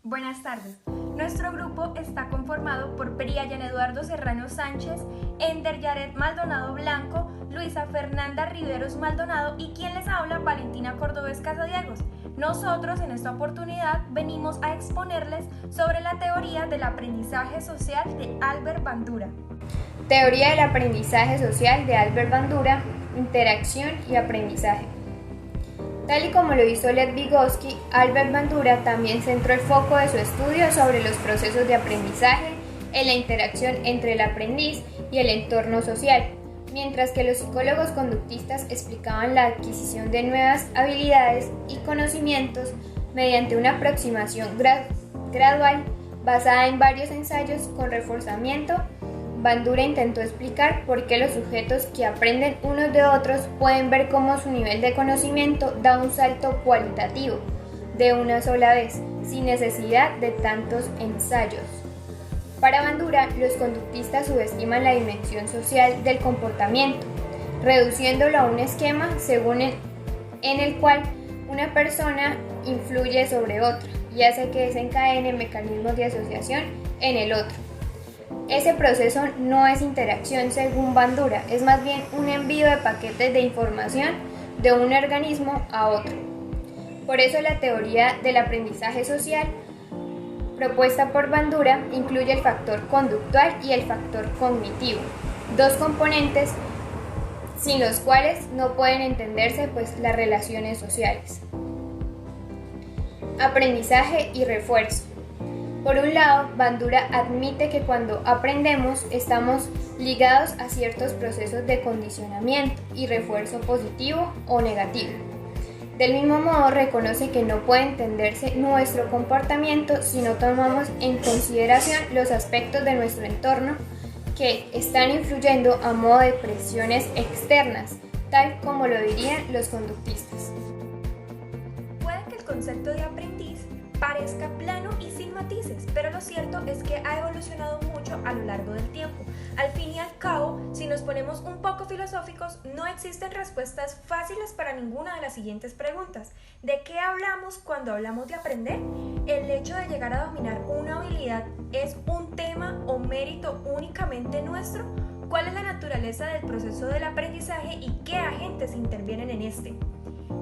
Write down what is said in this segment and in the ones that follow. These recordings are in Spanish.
Buenas tardes. Nuestro grupo está conformado por Brian Eduardo Serrano Sánchez, Ender Yaret Maldonado Blanco, Luisa Fernanda Riveros Maldonado y quien les habla, Valentina Cordobés Casadiegos. Nosotros en esta oportunidad venimos a exponerles sobre la teoría del aprendizaje social de Albert Bandura. Teoría del aprendizaje social de Albert Bandura, interacción y aprendizaje. Tal y como lo hizo Lev Vygotsky, Albert Bandura también centró el foco de su estudio sobre los procesos de aprendizaje en la interacción entre el aprendiz y el entorno social, mientras que los psicólogos conductistas explicaban la adquisición de nuevas habilidades y conocimientos mediante una aproximación gradual basada en varios ensayos con reforzamiento. Bandura intentó explicar por qué los sujetos que aprenden unos de otros pueden ver cómo su nivel de conocimiento da un salto cualitativo de una sola vez, sin necesidad de tantos ensayos. Para Bandura, los conductistas subestiman la dimensión social del comportamiento, reduciéndolo a un esquema en el cual una persona influye sobre otra y hace que desencadene mecanismos de asociación en el otro. Ese proceso no es interacción según Bandura, es más bien un envío de paquetes de información de un organismo a otro. Por eso la teoría del aprendizaje social propuesta por Bandura incluye el factor conductual y el factor cognitivo, dos componentes sin los cuales no pueden entenderse las relaciones sociales. Aprendizaje y refuerzo. Por un lado, Bandura admite que cuando aprendemos estamos ligados a ciertos procesos de condicionamiento y refuerzo positivo o negativo. Del mismo modo, reconoce que no puede entenderse nuestro comportamiento si no tomamos en consideración los aspectos de nuestro entorno que están influyendo a modo de presiones externas, tal como lo dirían los conductistas. Puede que el concepto de aprendiz parezca plano y sin matices, pero lo cierto es que ha evolucionado mucho a lo largo del tiempo. Al fin y al cabo, si nos ponemos un poco filosóficos, no existen respuestas fáciles para ninguna de las siguientes preguntas. ¿De qué hablamos cuando hablamos de aprender? ¿El hecho de llegar a dominar una habilidad es un tema o mérito únicamente nuestro? ¿Cuál es la naturaleza del proceso del aprendizaje y qué agentes intervienen en este?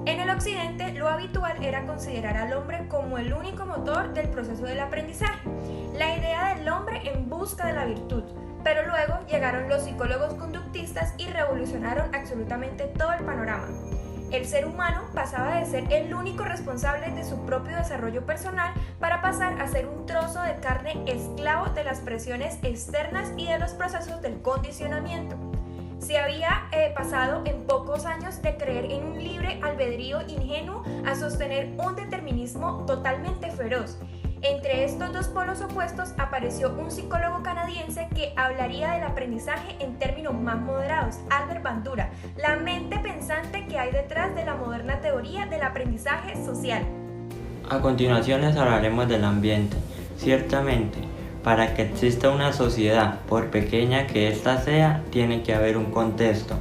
En el occidente, lo habitual era considerar al hombre como el único motor del proceso del aprendizaje, la idea del hombre en busca de la virtud, pero luego llegaron los psicólogos conductistas y revolucionaron absolutamente todo el panorama. El ser humano pasaba de ser el único responsable de su propio desarrollo personal para pasar a ser un trozo de carne esclavo de las presiones externas y de los procesos del condicionamiento. Se había pasado en pocos años de creer en un libre albedrío ingenuo a sostener un determinismo totalmente feroz. Entre estos dos polos opuestos apareció un psicólogo canadiense que hablaría del aprendizaje en términos más moderados, Albert Bandura, la mente pensante que hay detrás de la moderna teoría del aprendizaje social. A continuación les hablaremos del ambiente. Ciertamente, para que exista una sociedad, por pequeña que ésta sea, tiene que haber un contexto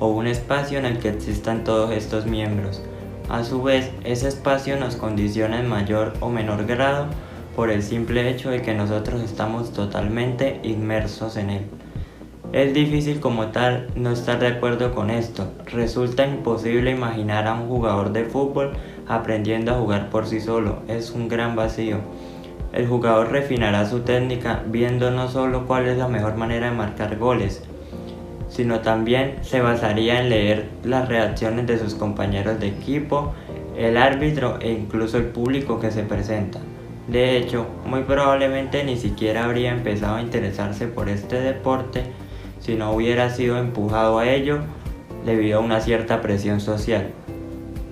o un espacio en el que existan todos estos miembros. A su vez, ese espacio nos condiciona en mayor o menor grado por el simple hecho de que nosotros estamos totalmente inmersos en él. Es difícil como tal no estar de acuerdo con esto. Resulta imposible imaginar a un jugador de fútbol aprendiendo a jugar por sí solo. Es un gran vacío. El jugador refinará su técnica viendo no solo cuál es la mejor manera de marcar goles, sino también se basaría en leer las reacciones de sus compañeros de equipo, el árbitro e incluso el público que se presenta. De hecho, muy probablemente ni siquiera habría empezado a interesarse por este deporte si no hubiera sido empujado a ello debido a una cierta presión social.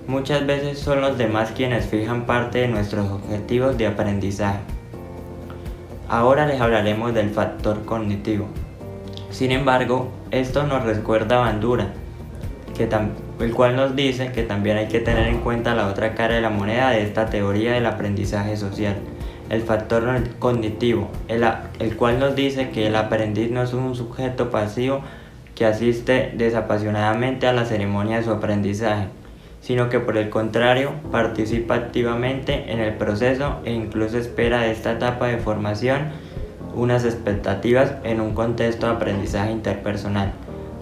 Muchas veces son los demás quienes fijan parte de nuestros objetivos de aprendizaje. Ahora les hablaremos del factor cognitivo. Sin embargo, esto nos recuerda a Bandura, el cual nos dice que también hay que tener en cuenta la otra cara de la moneda de esta teoría del aprendizaje social, el factor cognitivo, el cual nos dice que el aprendiz no es un sujeto pasivo que asiste desapasionadamente a la ceremonia de su aprendizaje, sino que por el contrario participa activamente en el proceso e incluso espera de esta etapa de formación unas expectativas en un contexto de aprendizaje interpersonal.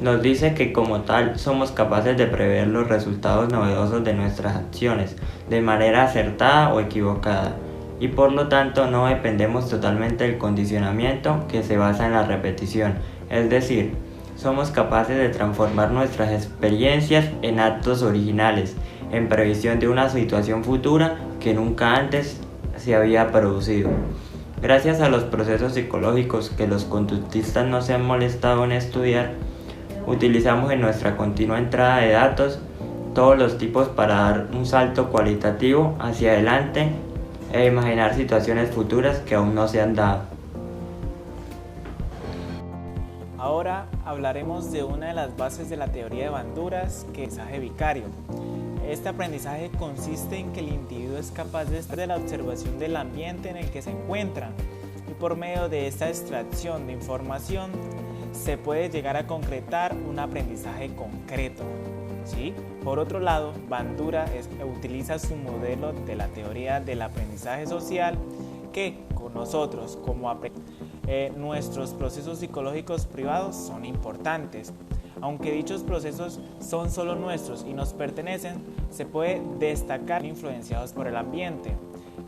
Nos dice que como tal somos capaces de prever los resultados novedosos de nuestras acciones de manera acertada o equivocada y por lo tanto no dependemos totalmente del condicionamiento que se basa en la repetición, es decir, somos capaces de transformar nuestras experiencias en actos originales, en previsión de una situación futura que nunca antes se había producido. Gracias a los procesos psicológicos que los conductistas no se han molestado en estudiar, utilizamos en nuestra continua entrada de datos todos los tipos para dar un salto cualitativo hacia adelante e imaginar situaciones futuras que aún no se han dado. Ahora hablaremos de una de las bases de la teoría de Banduras, que es el aprendizaje vicario. Este aprendizaje consiste en que el individuo es capaz de la observación del ambiente en el que se encuentra y por medio de esta extracción de información se puede llegar a concretar un aprendizaje concreto. ¿Sí? Por otro lado, Bandura utiliza su modelo de la teoría del aprendizaje social que con nosotros como nuestros procesos psicológicos privados son importantes. Aunque dichos procesos son solo nuestros y nos pertenecen, se puede destacar influenciados por el ambiente.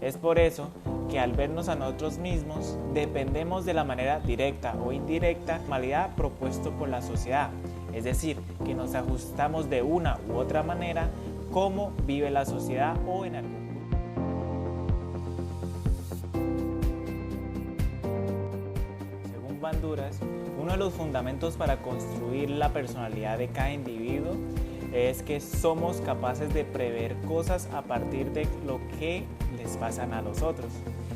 Es por eso que al vernos a nosotros mismos, dependemos de la manera directa o indirecta normalidad propuesto por la sociedad. Es decir, que nos ajustamos de una u otra manera cómo vive la sociedad o en algún grupo. Según Banduras, uno de los fundamentos para construir la personalidad de cada individuo es que somos capaces de prever cosas a partir de lo que les pasan a los otros.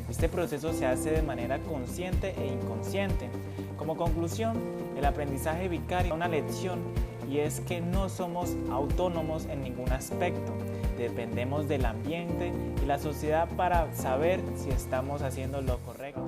Este proceso se hace de manera consciente e inconsciente. Como conclusión, el aprendizaje vicario es una lección y es que no somos autónomos en ningún aspecto. Dependemos del ambiente y la sociedad para saber si estamos haciendo lo correcto.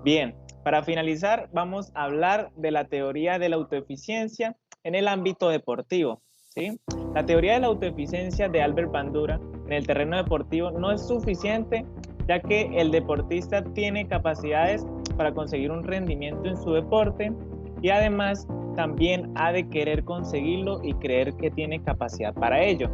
Bien, para finalizar vamos a hablar de la teoría de la autoeficiencia en el ámbito deportivo. ¿Sí? La teoría de la autoeficiencia de Albert Bandura en el terreno deportivo no es suficiente, ya que el deportista tiene capacidades para conseguir un rendimiento en su deporte y además también ha de querer conseguirlo y creer que tiene capacidad para ello.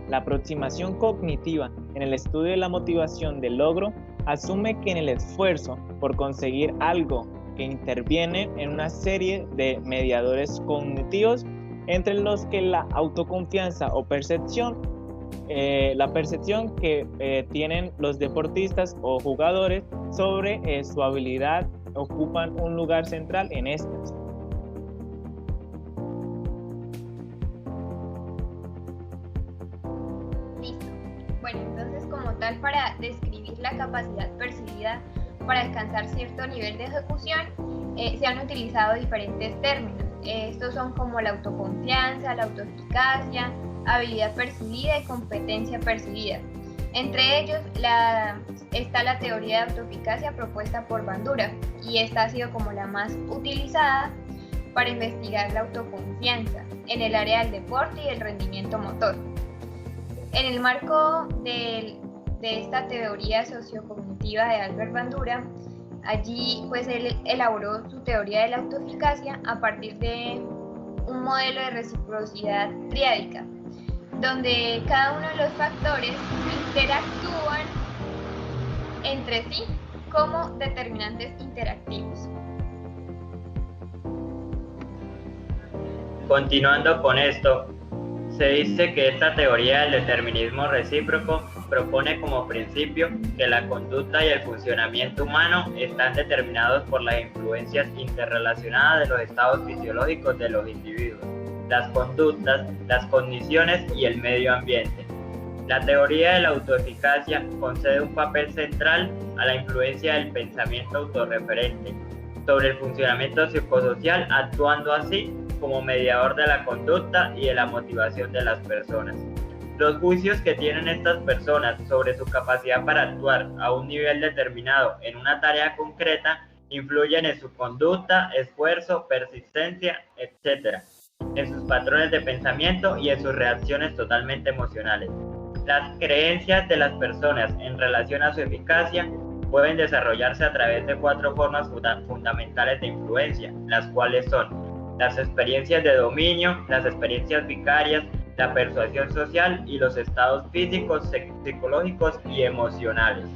La aproximación cognitiva en el estudio de la motivación del logro asume que en el esfuerzo por conseguir algo que interviene en una serie de mediadores cognitivos entre los que la autoconfianza o percepción, la percepción que tienen los deportistas o jugadores sobre su habilidad ocupan un lugar central en estas. Listo. Bueno, entonces como tal, para describir la capacidad percibida para alcanzar cierto nivel de ejecución, se han utilizado diferentes términos. Estos son como la autoconfianza, la autoeficacia, habilidad percibida y competencia percibida. Entre ellos está la teoría de autoeficacia propuesta por Bandura, y esta ha sido como la más utilizada para investigar la autoconfianza en el área del deporte y del rendimiento motor. En el marco de esta teoría sociocognitiva de Albert Bandura, allí pues él elaboró su teoría de la autoeficacia a partir de un modelo de reciprocidad triádica, donde cada uno de los factores interactúan entre sí como determinantes interactivos. Continuando con esto, se dice que esta teoría del determinismo recíproco propone como principio que la conducta y el funcionamiento humano están determinados por las influencias interrelacionadas de los estados fisiológicos de los individuos, las conductas, las condiciones y el medio ambiente. La teoría de la autoeficacia concede un papel central a la influencia del pensamiento autorreferente sobre el funcionamiento psicosocial, actuando así como mediador de la conducta y de la motivación de las personas. Los juicios que tienen estas personas sobre su capacidad para actuar a un nivel determinado en una tarea concreta influyen en su conducta, esfuerzo, persistencia, etc. en sus patrones de pensamiento y en sus reacciones totalmente emocionales. Las creencias de las personas en relación a su eficacia pueden desarrollarse a través de 4 formas fundamentales de influencia, las cuales son las experiencias de dominio, las experiencias vicarias, la persuasión social y los estados físicos, psicológicos y emocionales.